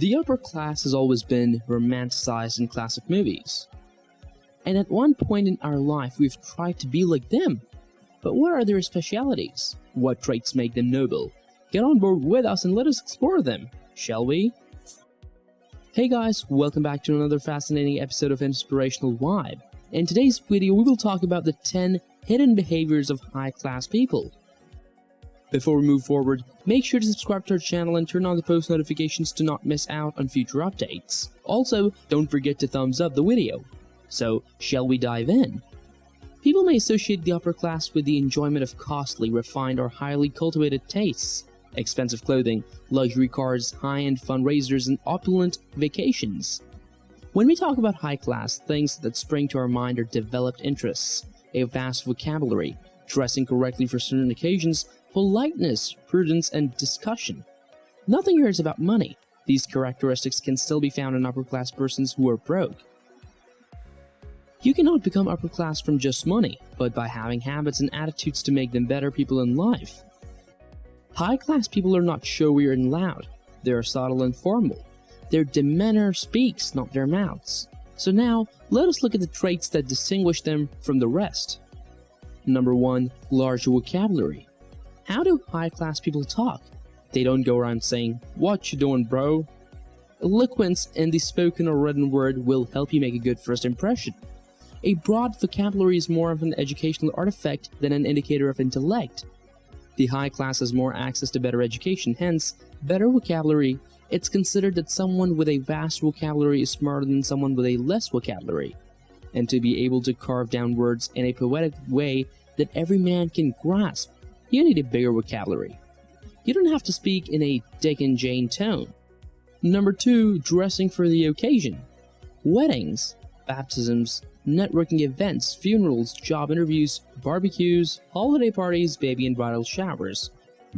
The upper class has always been romanticized in classic movies. And at one point in our life, we've tried to be like them. But what are their specialities? What traits make them noble? Get on board with us and let us explore them, shall we? Hey guys, welcome back to another fascinating episode of Inspirational Vibe. In today's video, we will talk about the 10 hidden behaviors of high-class people. Before we move forward, make sure to subscribe to our channel and turn on the post notifications to not miss out on future updates. Also, don't forget to thumbs up the video. So, shall we dive in? People may associate the upper class with the enjoyment of costly, refined, or highly cultivated tastes, expensive clothing, luxury cars, high-end fundraisers, and opulent vacations. When we talk about high class, things that spring to our mind are developed interests, a vast vocabulary, dressing correctly for certain occasions, politeness, prudence, and discussion. Nothing here is about money. These characteristics can still be found in upper-class persons who are broke. You cannot become upper-class from just money, but by having habits and attitudes to make them better people in life. High-class people are not showy and loud. They are subtle and formal. Their demeanor speaks, not their mouths. So now, let us look at the traits that distinguish them from the rest. Number 1. Large vocabulary. How do high-class people talk? They don't go around saying, "What you doing, bro?" Eloquence in the spoken or written word will help you make a good first impression. A broad vocabulary is more of an educational artifact than an indicator of intellect. The high class has more access to better education, hence, better vocabulary. It's considered that someone with a vast vocabulary is smarter than someone with a less vocabulary. And to be able to carve down words in a poetic way that every man can grasp, you need a bigger vocabulary. You don't have to speak in a Dick and Jane tone. Number 2. Dressing for the occasion. Weddings, baptisms, networking events, funerals, job interviews, barbecues, holiday parties, baby and bridal showers.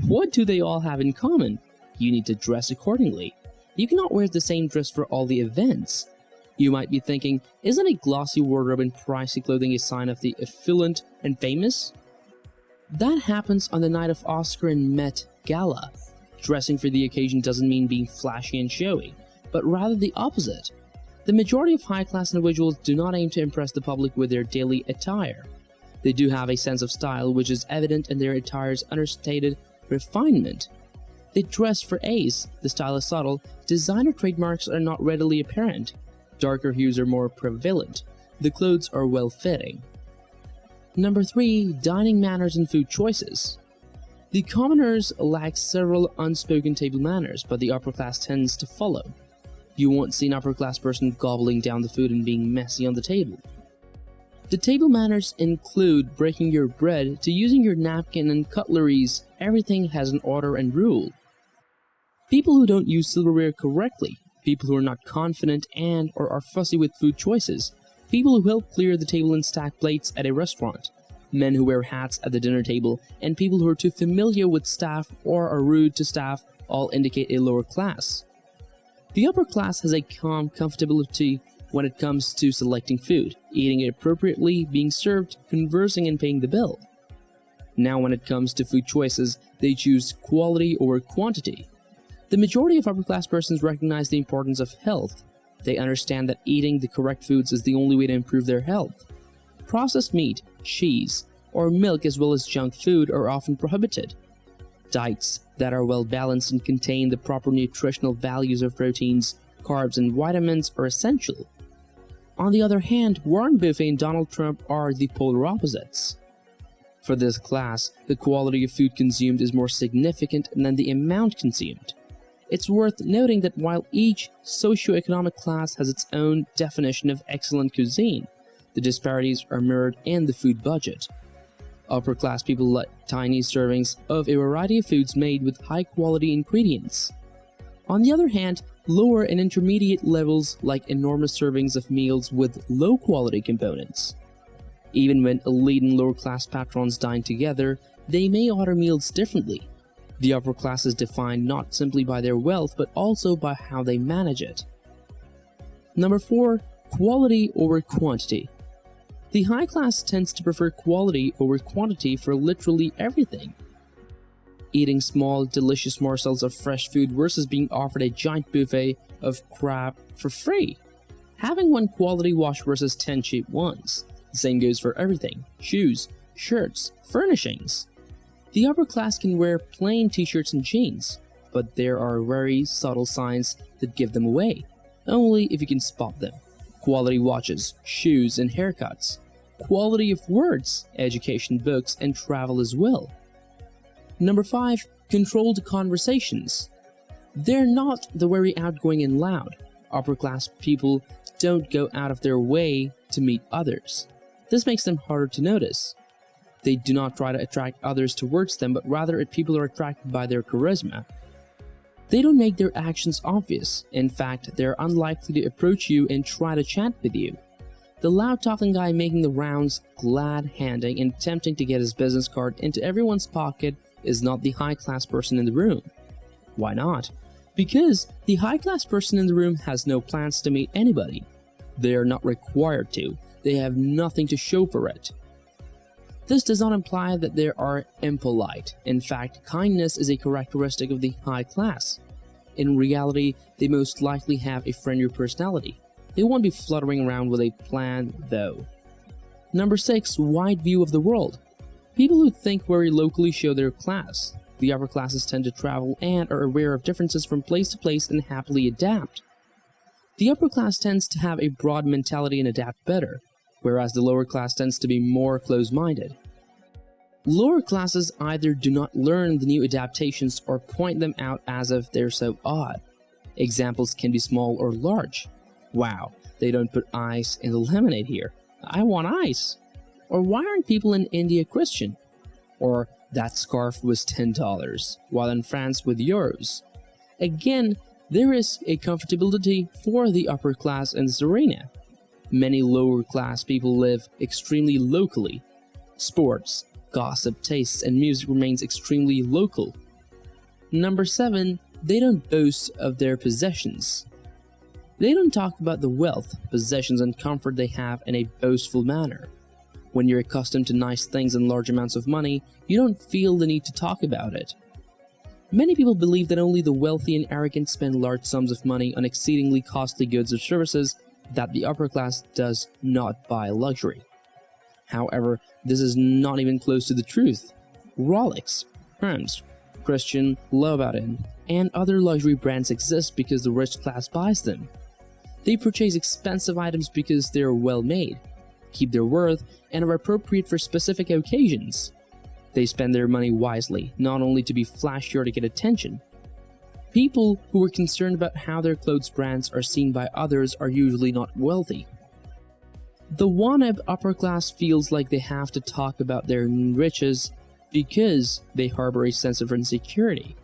What do they all have in common? You need to dress accordingly. You cannot wear the same dress for all the events. You might be thinking, isn't a glossy wardrobe and pricey clothing a sign of the opulent and famous? That happens on the night of Oscar and Met Gala. Dressing for the occasion doesn't mean being flashy and showy, but rather the opposite. The majority of high-class individuals do not aim to impress the public with their daily attire. They do have a sense of style which is evident in their attire's understated refinement. They dress for ease, the style is subtle, designer trademarks are not readily apparent, darker hues are more prevalent, the clothes are well-fitting. Number 3. Dining manners and food choices. The commoners lack several unspoken table manners, but the upper class tends to follow. You won't see an upper class person gobbling down the food and being messy on the table. The table manners include breaking your bread to using your napkin and cutleries. Everything has an order and rule. People who don't use silverware correctly, people who are not confident and or are fussy with food choices, people who help clear the table and stack plates at a restaurant, men who wear hats at the dinner table, and people who are too familiar with staff or are rude to staff all indicate a lower class. The upper class has a calm comfortability when it comes to selecting food, eating it appropriately, being served, conversing, and paying the bill. Now when it comes to food choices, they choose quality over quantity. The majority of upper class persons recognize the importance of health. They understand that eating the correct foods is the only way to improve their health. Processed meat, cheese, or milk as well as junk food are often prohibited. Diets that are well balanced and contain the proper nutritional values of proteins, carbs, and vitamins are essential. On the other hand, Warren Buffett and Donald Trump are the polar opposites. For this class, the quality of food consumed is more significant than the amount consumed. It's worth noting that while each socioeconomic class has its own definition of excellent cuisine, the disparities are mirrored in the food budget. Upper-class people like tiny servings of a variety of foods made with high-quality ingredients. On the other hand, lower and intermediate levels like enormous servings of meals with low-quality components. Even when elite and lower-class patrons dine together, they may order meals differently. The upper class is defined not simply by their wealth, but also by how they manage it. Number 4. Quality over quantity. The high class tends to prefer quality over quantity for literally everything. eating small, delicious morsels of fresh food versus being offered a giant buffet of crap for free. Having one quality watch versus 10 cheap ones. The same goes for everything: shoes, shirts, furnishings. The upper class can wear plain t-shirts and jeans, but there are very subtle signs that give them away, only if you can spot them. Quality watches, shoes, and haircuts. Quality of words, education, books, and travel as well. Number 5. Controlled conversations. They're not the very outgoing and loud. Upper class people don't go out of their way to meet others. This makes them harder to notice. They do not try to attract others towards them, but rather people are attracted by their charisma. They don't make their actions obvious. In fact, they're unlikely to approach you and try to chat with you. The loud-talking guy making the rounds, glad-handing and attempting to get his business card into everyone's pocket is not the high-class person in the room. Why not? Because the high-class person in the room has no plans to meet anybody. They are not required to. They have nothing to show for it. This does not imply that they are impolite. In fact, kindness is a characteristic of the high class. In reality, they most likely have a friendlier personality. They won't be fluttering around with a plan, though. Number 6. Wide view of the world. People who think very locally show their class. The upper classes tend to travel and are aware of differences from place to place and happily adapt. The upper class tends to have a broad mentality and adapt better, whereas the lower class tends to be more close-minded. Lower classes either do not learn the new adaptations or point them out as if they're so odd. Examples can be small or large. Wow, they don't put ice in the lemonade here. I want ice. Or why aren't people in India Christian? Or that scarf was $10, while in France with euros. Again, there is a comfortability for the upper class in this arena. Many lower class people live extremely locally. Sports, gossip, tastes, and music remains extremely local. Number 7. They don't boast of their possessions. They don't talk about the wealth, possessions, and comfort they have in a boastful manner. When you're accustomed to nice things and large amounts of money, you don't feel the need to talk about it. Many people believe that only the wealthy and arrogant spend large sums of money on exceedingly costly goods or services, that the upper class does not buy luxury. However, this is not even close to the truth. Rolex, Hermes, Christian, Louboutin, and other luxury brands exist because the rich class buys them. They purchase expensive items because they are well made, keep their worth, and are appropriate for specific occasions. They spend their money wisely, not only to be flashy or to get attention. People who are concerned about how their clothes brands are seen by others are usually not wealthy. The one-up upper class feels like they have to talk about their riches because they harbor a sense of insecurity.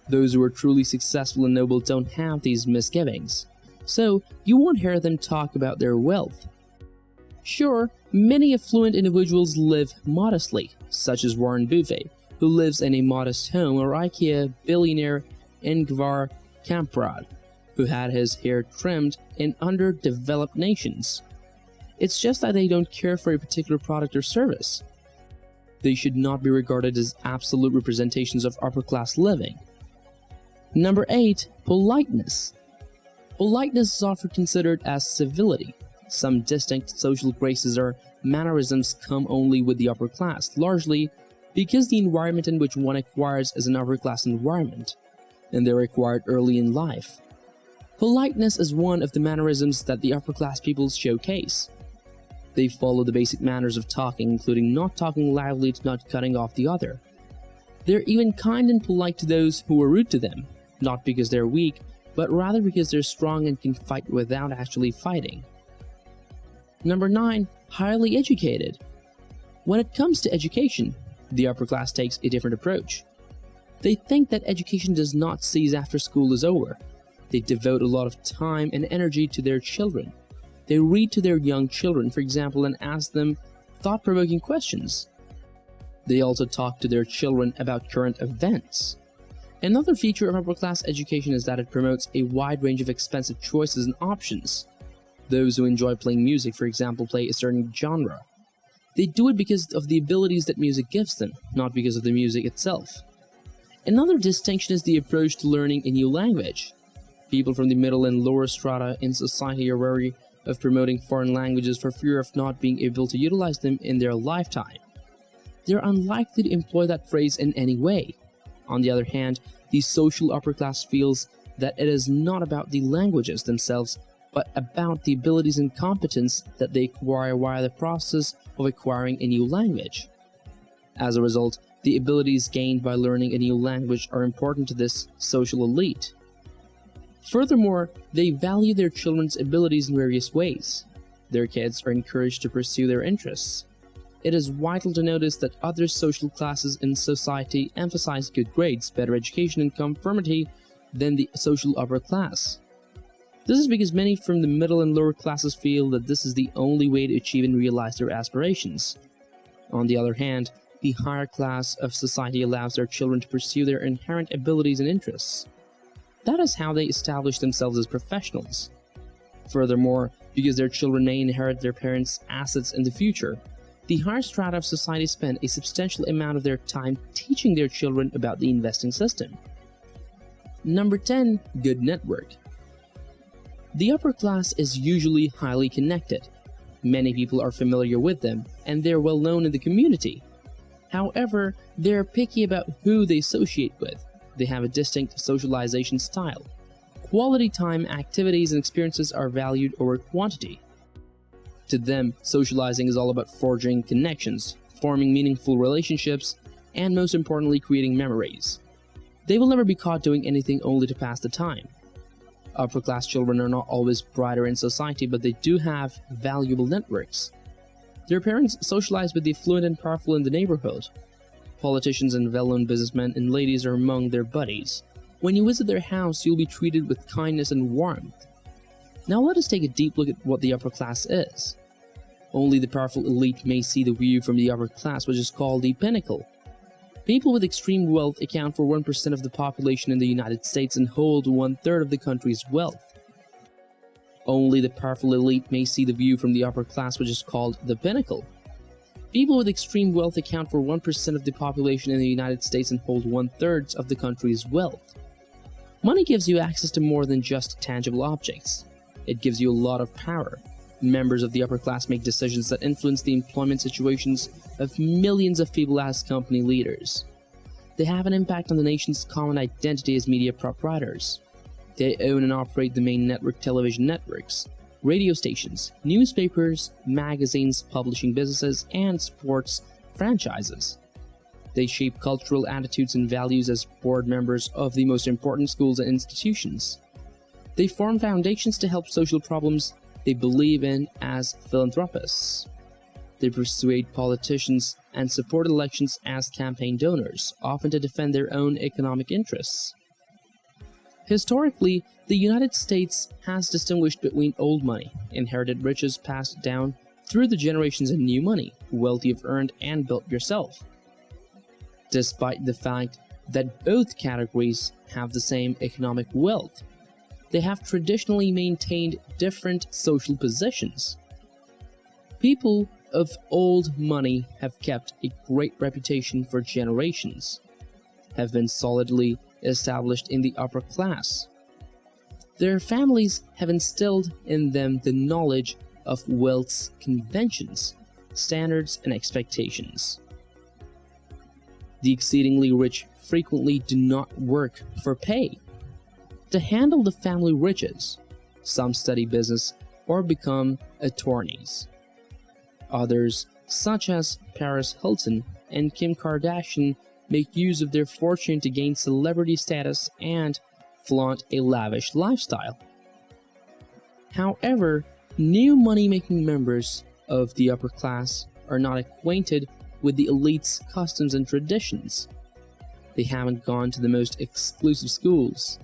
Those who are truly successful and noble don't have these misgivings, so you won't hear them talk about their wealth. Sure, many affluent individuals live modestly, such as Warren Buffett, who lives in a modest home, or IKEA billionaire Ingvar Kamprad, who had his hair trimmed in underdeveloped nations. It's just that they don't care for a particular product or service. They should not be regarded as absolute representations of upper-class living. Number 8. Politeness. Politeness is often considered as civility. Some distinct social graces or mannerisms come only with the upper class, largely because the environment in which one acquires is an upper-class environment, and they're acquired early in life. Politeness is one of the mannerisms that the upper-class people showcase. They follow the basic manners of talking, including not talking loudly to not cutting off the other. They're even kind and polite to those who are rude to them, not because they're weak, but rather because they're strong and can fight without actually fighting. Number 9. Highly educated. When it comes to education, the upper class takes a different approach. They think that education does not cease after school is over. They devote a lot of time and energy to their children. They read to their young children, for example, and ask them thought-provoking questions. They also talk to their children about current events. Another feature of upper-class education is that it promotes a wide range of expensive choices and options. Those who enjoy playing music, for example, play a certain genre. They do it because of the abilities that music gives them, not because of the music itself. Another distinction is the approach to learning a new language. People from the middle and lower strata in society are wary of promoting foreign languages for fear of not being able to utilize them in their lifetime. They're unlikely to employ that phrase in any way. On the other hand, the social upper class feels that it is not about the languages themselves, but about the abilities and competence that they acquire via the process of acquiring a new language. As a result, the abilities gained by learning a new language are important to this social elite. Furthermore, they value their children's abilities in various ways. Their kids are encouraged to pursue their interests. It is vital to notice that other social classes in society emphasize good grades, better education, and conformity than the social upper class. This is because many from the middle and lower classes feel that this is the only way to achieve and realize their aspirations. On the other hand, the higher class of society allows their children to pursue their inherent abilities and interests. That is how they establish themselves as professionals. Furthermore, because their children may inherit their parents' assets in the future, the higher strata of society spend a substantial amount of their time teaching their children about the investing system. Number 10. Good network. The upper class is usually highly connected. Many people are familiar with them, and they're well known in the community. However, they're picky about who they associate with. They have a distinct socialization style. Quality time, activities, and experiences are valued over quantity. To them, socializing is all about forging connections, forming meaningful relationships, and most importantly, creating memories. They will never be caught doing anything only to pass the time. Upper-class children are not always brighter in society, but they do have valuable networks. Their parents socialize with the affluent and powerful in the neighborhood. Politicians and well-known businessmen and ladies are among their buddies. When you visit their house, you'll be treated with kindness and warmth. Now let us take a deep look at what the upper class is. Only the powerful elite may see the view from the upper class, which is called the pinnacle. People with extreme wealth account for 1% of the population in the United States and hold 1/3 of the country's wealth. Only the powerful elite may see the view from the upper class, which is called the pinnacle. People with extreme wealth account for 1% of the population in the United States and hold 1/3 of the country's wealth. Money gives you access to more than just tangible objects. It gives you a lot of power. Members of the upper class make decisions that influence the employment situations of millions of people as company leaders. They have an impact on the nation's common identity as media proprietors. They own and operate the main network television networks, radio stations, newspapers, magazines, publishing businesses, and sports franchises. They shape cultural attitudes and values as board members of the most important schools and institutions. They form foundations to help social problems they believe in as philanthropists. They persuade politicians and support elections as campaign donors, often to defend their own economic interests. Historically, the United States has distinguished between old money, inherited riches passed down through the generations, and new money, wealth you've earned and built yourself. Despite the fact that both categories have the same economic wealth, they have traditionally maintained different social positions. People of old money have kept a great reputation for generations, have been solidly established in the upper class. Their families have instilled in them the knowledge of wealth's conventions, standards, and expectations. The exceedingly rich frequently do not work for pay. To handle the family riches, some study business or become attorneys. Others, such as Paris Hilton and Kim Kardashian, make use of their fortune to gain celebrity status and flaunt a lavish lifestyle. However, new money-making members of the upper class are not acquainted with the elite's customs and traditions. They haven't gone to the most exclusive schools.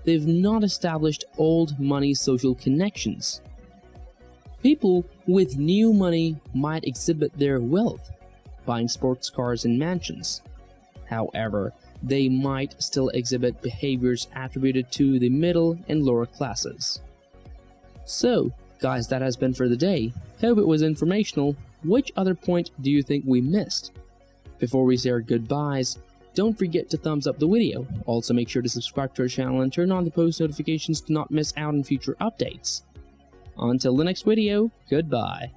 They've not established old money social connections. People with new money might exhibit their wealth, buying sports cars and mansions. However, they might still exhibit behaviors attributed to the middle and lower classes. So, guys, that has been for the day. Hope it was informational. Which other point do you think we missed? Before we say our goodbyes, Don't forget to thumbs up the video. Also make sure to subscribe to our channel and turn on the post notifications to not miss out on future updates. Until the next video, goodbye.